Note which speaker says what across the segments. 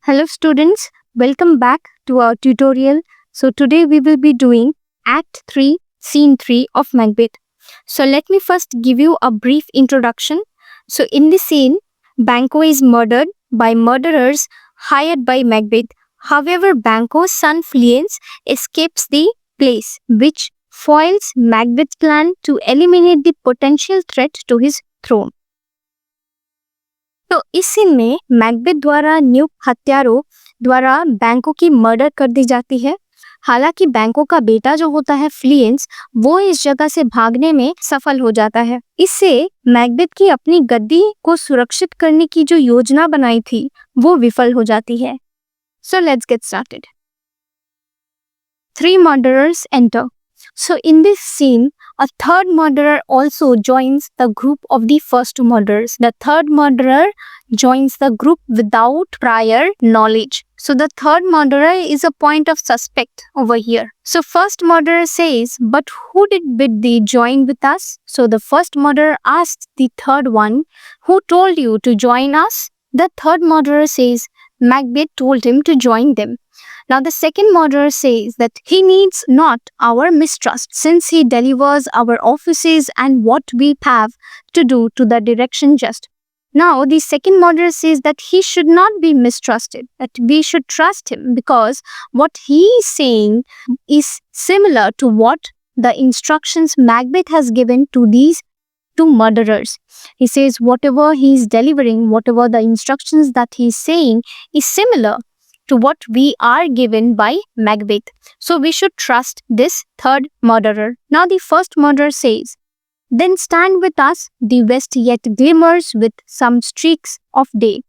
Speaker 1: Hello students, welcome back to our tutorial. So today we will be doing Act 3, Scene 3 of Macbeth. So let me first give you a brief introduction. So in this scene, Banquo is murdered by murderers hired by Macbeth. However, Banquo's son Fleance escapes the place, which foils Macbeth's plan to eliminate the potential threat to his throne. तो इस scene में Macbeth द्वारा नियुक्त हत्यारों द्वारा बैंको की murder कर दी जाती है। हालांकि बैंको का बेटा जो होता है फ्लिएंस, वो इस जगह से भागने में सफल हो जाता है। इससे मैकबेथ की अपनी गद्दी को सुरक्षित करने की जो योजना बनाई थी वो विफल हो जाती है। So let's get started. 3 murderers enter. So in this scene, a third murderer also joins the group of the first two murderers. The third murderer joins the group without prior knowledge. So the third murderer is a point of suspect over here. So first murderer says, but who did bid thee join with us? So the first murderer asks the third one, who told you to join us? The third murderer says, Macbeth told him to join them. Now the second murderer says that he needs not our mistrust, since he delivers our offices and what we have to do to the direction just. Now the second murderer says that he should not be mistrusted, that we should trust him because what he is saying is similar to what the instructions Macbeth has given to these two murderers. He says whatever he is delivering, whatever the instructions that he is saying is similar to what we are given by Macbeth. So we should trust this third murderer. Now the first murderer says, then stand with us, the west yet glimmers with some streaks of day.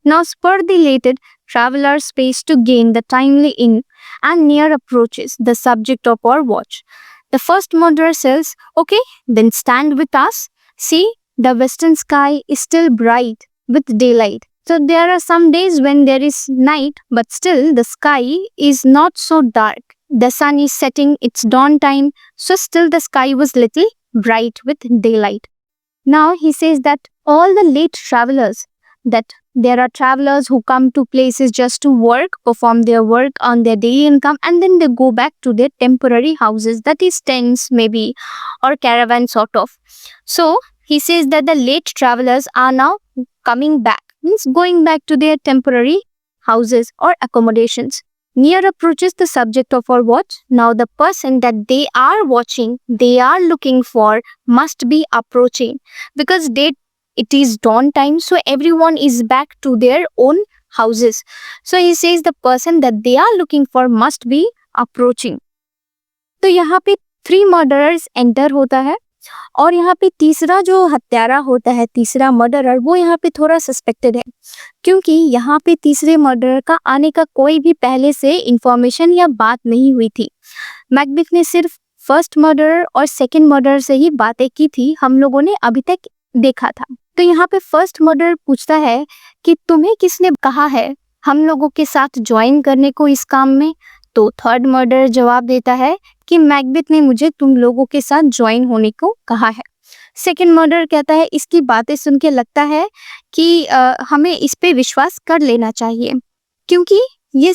Speaker 1: Now spur the elated traveller space to gain the timely in and near approaches the subject of our watch. The first murderer says, okay, then stand with us. See, the western sky is still bright with daylight. So there are some days when there is night, but still the sky is not so dark. The sun is setting its dawn time, so still the sky was little bright with daylight. Now he says that all the late travelers, that there are travelers who come to places just to work, perform their work on their daily income, and then they go back to their temporary houses, that is tents maybe, or caravan sort of. So he says that the late travelers are now coming back, means going back to their temporary houses or accommodations. Near approaches the subject of our watch. Now the person that they are watching, they are looking for, must be approaching, because it is dawn time, so everyone is back to their own houses. So he says the person that they are looking for must be approaching. तो यहाँ पे 3 murderers enter होता है और यहाँ पे तीसरा जो हत्यारा होता है, तीसरा मर्डरर, वो यहाँ पे थोड़ा सस्पेक्टेड है, क्योंकि यहाँ पे तीसरे मर्डरर का आने का कोई भी पहले से इंफॉर्मेशन या बात नहीं हुई थी। मैकबेथ ने सिर्फ फर्स्ट मर्डरर और सेकंड मर्डरर से ही बातें की थी, हम लोगों ने अभी तक देखा था। तो यहाँ पे फर्स्ट मर्डरर पूछता है कि तुम्हें किसने कहा है हम लोगों के साथ ज्वाइन करने को इस काम में? तो थर्ड मर्डरर जवाब देता है कि मैकबेथ ने मुझे तुम लोगों के साथ ज्वाइन होने को कहा है। सेकंड मर्डरर कहता है इसकी बातें सुन के लगता है कि हमें इस पे विश्वास कर लेना चाहिए, क्योंकि ये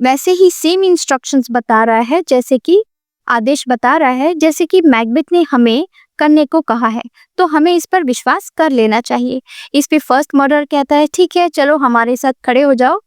Speaker 1: वैसे ही सेम इंस्ट्रक्शंस बता रहा है, जैसे कि आदेश बता रहा है जैसे कि मैकबेथ ने हमें करने को कहा है, तो हमें इस पर विश्वास कर लेना चाहिए। इस पे फर्स्ट मर्डरर कहता है ठीक है, चलो हमारे साथ खड़े हो जाओ,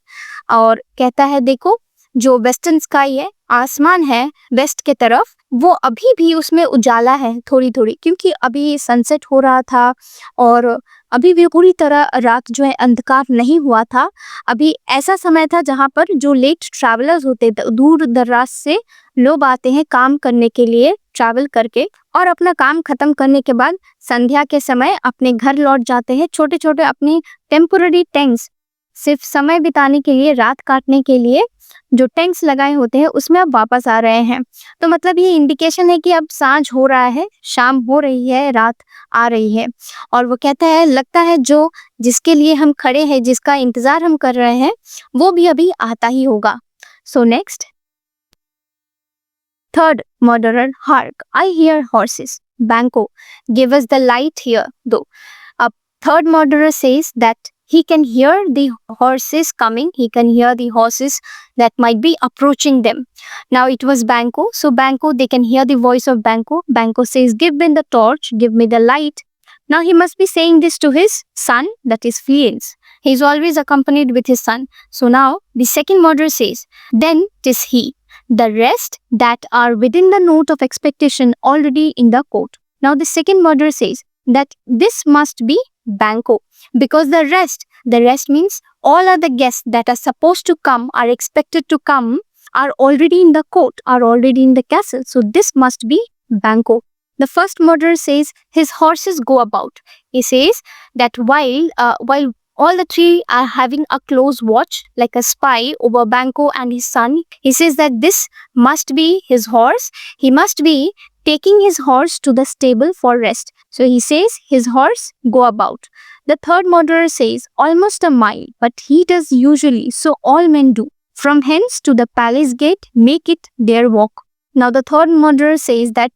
Speaker 1: और कहता है देखो जो वेस्टर्न स्काई है, आसमान है वेस्ट के तरफ, वो अभी भी उसमें उजाला है थोड़ी थोड़ी, क्योंकि अभी सनसेट हो रहा था और अभी भी पूरी तरह रात जो है अंधकार नहीं हुआ था। अभी ऐसा समय था जहाँ पर जो लेट ट्रैवलर्स होते थे, दूर दराज से लोग आते हैं काम करने के लिए, ट्रैवल करके, और अपना काम खत्म करने के बाद संध्या के समय अपने घर लौट जाते हैं। छोटे छोटे अपने टेम्पोररी टेंट्स, सिर्फ समय बिताने के लिए, रात काटने के लिए जो टैंक्स लगाए होते हैं, उसमें अब वापस आ रहे हैं। तो मतलब ये इंडिकेशन है कि अब सांझ हो रहा है, शाम हो रही है, रात आ रही है। और वो कहता है लगता है जो जिसके लिए हम खड़े हैं, जिसका इंतजार हम कर रहे हैं, वो भी अभी आता ही होगा। So next, third murderer, hark I hear horses, Banquo give us the light here दो। अब third murderer says that he can hear the horses coming, he can hear the horses that might be approaching them. Now it was Banco, so Banco, they can hear the voice of Banco. Banco says, give me the torch, give me the light. Now he must be saying this to his son, that is Fleance. He is always accompanied with his son. So now the second murderer says, then 'tis he, the rest that are within the note of expectation already in the court. Now the second murderer says that this must be Banco, because the rest means all other guests that are supposed to come, are expected to come, are already in the court, are already in the castle. So this must be Banco. The first murderer says his horses go about. He says that while all the three are having a close watch, like a spy over Banco and his son, he says that this must be his horse. He must be taking his horse to the stable for rest. So he says his horse go about. The third murderer says almost a mile, but he does usually, so all men do. From hence to the palace gate, make it their walk. Now the third murderer says that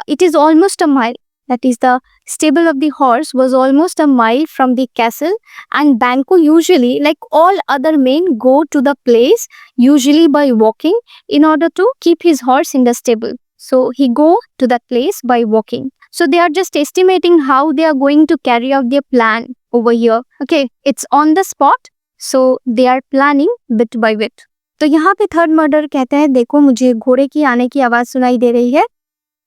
Speaker 1: it is almost a mile. That is, the stable of the horse was almost a mile from the castle, and Banco usually, like all other men, go to the place usually by walking in order to keep his horse in the stable. So he go to that place by walking. So they are just estimating how they are going to carry out their plan over here. Okay, it's on the spot. So they are planning bit by bit. तो यहाँ पे third murder कहता है, देखो मुझे घोड़े की आने की आवाज सुनाई दे रही है.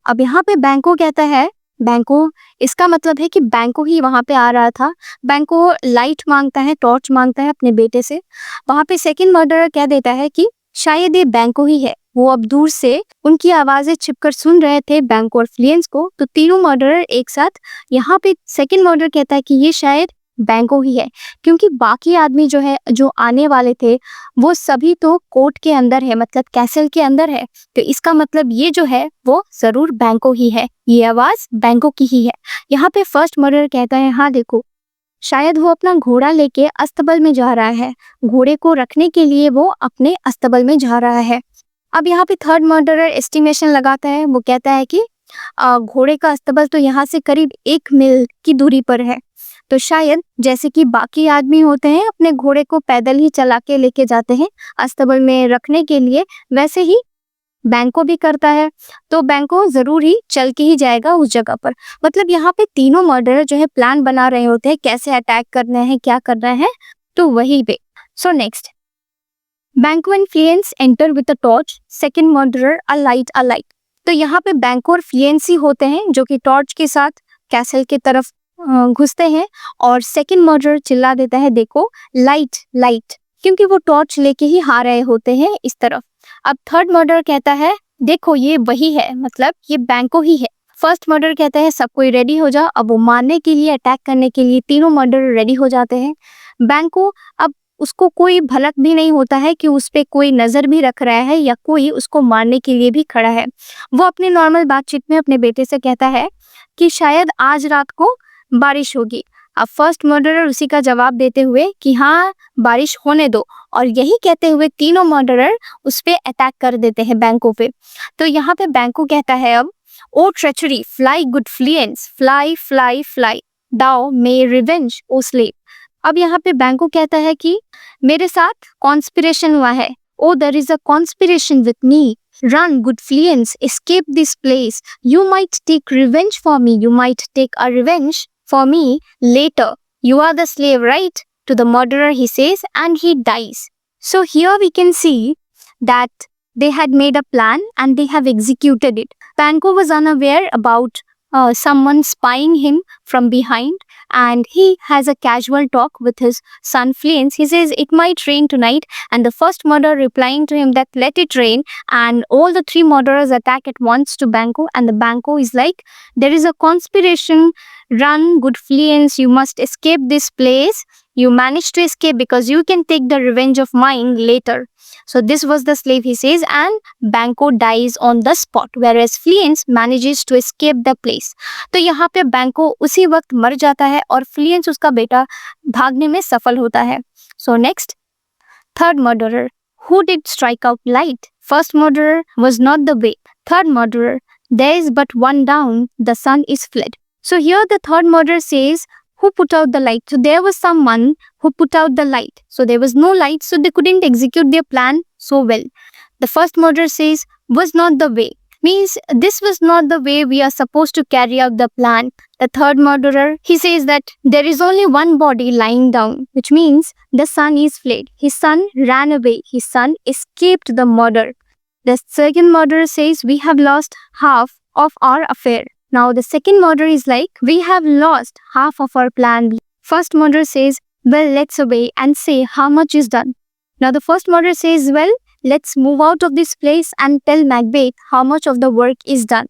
Speaker 1: अब यहाँ पे बैंको कहता है, बैंको, इसका मतलब है कि बैंको ही वहां पे आ रहा था. बैंको लाइट मांगता है, टॉर्च मांगता है अपने बेटे से. वहां पे सेकंड मर्डरर कह देता है कि शायद ये बैंको ही है. वो अब दूर से उनकी आवाजें छिपकर सुन रहे थे बैंको और फ्लियंस को. तो तीनों मर्डरर एक साथ, यहाँ पे सेकंड मर्डर कहता है कि ये शायद बैंको ही है, क्योंकि बाकी आदमी जो है, जो आने वाले थे, वो सभी तो कोर्ट के अंदर है, मतलब कैसल के अंदर है. तो इसका मतलब ये जो है वो जरूर बैंको ही है, ये आवाज बैंको की ही है. यहाँ पे फर्स्ट मर्डर कहता है, हाँ देखो, शायद वो अपना घोड़ा लेके अस्तबल में जा रहा है, घोड़े को रखने के लिए वो अपने अस्तबल में जा रहा है. अब यहाँ पे थर्ड मर्डरर एस्टिमेशन लगाता है. वो कहता है कि घोड़े का अस्तबल तो यहाँ से करीब 1 मील की दूरी पर है. तो शायद जैसे कि बाकी आदमी होते हैं अपने घोड़े को पैदल ही चला के लेके जाते हैं अस्तबल में रखने के लिए, वैसे ही बैंको भी करता है. तो बैंको जरूर ही चल के ही जाएगा उस जगह पर. मतलब यहाँ पे तीनों मर्डरर जो है प्लान बना रहे होते हैं कैसे अटैक करना है, क्या करना है, तो वही पे. So next, Banquo and Fleance enter with a torch, second murderer a light. तो यहाँ पे बैंको और फ्लियंस ही होते हैं जो कि टॉर्च के साथ कैसल के तरफ घुसते हैं, और सेकंड मर्डरर चिल्ला देता है, देखो लाइट, क्योंकि वो टॉर्च लेके ही आ रहे होते हैं इस तरफ. अब थर्ड मर्डर कहता है, देखो ये वही है, मतलब ये बैंको ही है. फर्स्ट मर्डर कहता है, सब कोई रेडी हो जाओ. अब वो मारने के लिए, अटैक करने के लिए तीनों मर्डर रेडी हो जाते हैं. बैंको, अब उसको कोई भलक भी नहीं होता है कि उस पे कोई नजर भी रख रहा है या कोई उसको मारने के लिए भी खड़ा है. वो अपनी नॉर्मल बातचीत में अपने बेटे से कहता है कि शायद आज रात को बारिश होगी. अब फर्स्ट मर्डरर उसी का जवाब देते हुए कि हाँ बारिश होने दो, और यही कहते हुए तीनों मर्डरर उस पे अटैक कर देते हैं बैंको पे. तो यहाँ पे बैंको कहता है, अब ओ ट्रेचरी, फ्लाई गुड फ्लियंस, फ्लाई दाओ मे रिवेंज ओ स्लेव. अब यहाँ पे बैंको कहता है कि मेरे साथ कॉन्स्पिरेशन हुआ है. Oh there is a conspiration with me. Run, good Fleance, escape this place. You might take revenge for me. You might take a revenge for me later. You are the slave, right? To the murderer, he says, and he dies. So here we can see that they had made a plan and they have executed it. Banco was unaware about someone spying him from behind, and he has a casual talk with his son Fleance. He says it might rain tonight, and the first murderer replying to him that let it rain, and all the three murderers attack at once to Banco, and the Banco is like, there is a conspiration. Run, good Fleance, you must escape this place. You managed to escape because you can take the revenge of mine later. So this was the slave, he says, and Banco dies on the spot, whereas Fleance manages to escape the place. तो यहाँ पे Banco उसी वक्त मर जाता है और Fleance उसका बेटा भागने में सफल होता है. So next, third murderer. Who did strike out light? First murderer was not the way. Third murderer, there is but one down, the sun is fled. So here the third murderer says, who put out the light. So there was someone who put out the light. So there was no light, so they couldn't execute their plan so well. The first murderer says, was not the way. Means this was not the way we are supposed to carry out the plan. The third murderer, he says that there is only one body lying down, which means the son is fled. His son ran away. His son escaped the murder. The second murderer says, we have lost half of our affair. Now the second murderer is like, we have lost half of our plan. First murderer says, well, let's obey and say how much is done. Now the first murderer says, well, let's move out of this place and tell Macbeth how much of the work is done.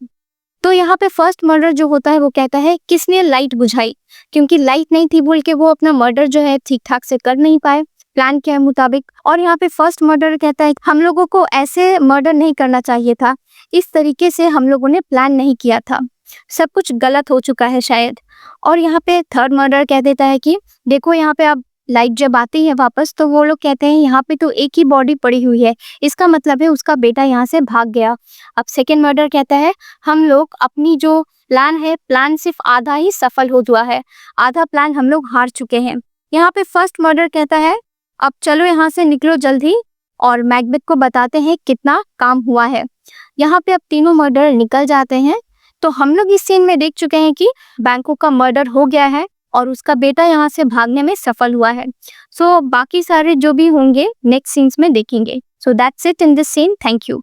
Speaker 1: तो यहाँ पे first murder जो होता है वो कहता है किसने लाइट बुझाई, क्योंकि लाइट नहीं थी बोल के वो अपना मर्डर जो है ठीक ठाक से कर नहीं पाए प्लान के मुताबिक। और यहाँ पे फर्स्ट मर्डर कहता है हम लोगों को ऐसे मर्डर नहीं करना चाहिए था, इस तरीके से हम लोगों ने प्लान नहीं किया था, सब कुछ गलत हो चुका है शायद। और यहाँ पे थर्ड मर्डर कह देता है कि देखो यहाँ पे अब लाइट जब आती है वापस तो वो लोग कहते हैं यहाँ पे तो एक ही बॉडी पड़ी हुई है, इसका मतलब है उसका बेटा यहाँ से भाग गया। अब सेकेंड मर्डर कहता है हम लोग अपनी जो प्लान है, प्लान सिर्फ आधा ही सफल हो हुआ है, आधा प्लान हम लोग हार चुके हैं। यहाँ पे फर्स्ट मर्डर कहता है अब चलो यहाँ से निकलो जल्दी और मैकबेथ को बताते हैं कितना काम हुआ है। यहाँ पे अब तीनों मर्डर निकल जाते हैं। तो हम लोग इस सीन में देख चुके हैं कि बैंको का मर्डर हो गया है और उसका बेटा यहाँ से भागने में सफल हुआ है। सो बाकी सारे जो भी होंगे नेक्स्ट सीन्स में देखेंगे। So that's it in this scene. Thank you.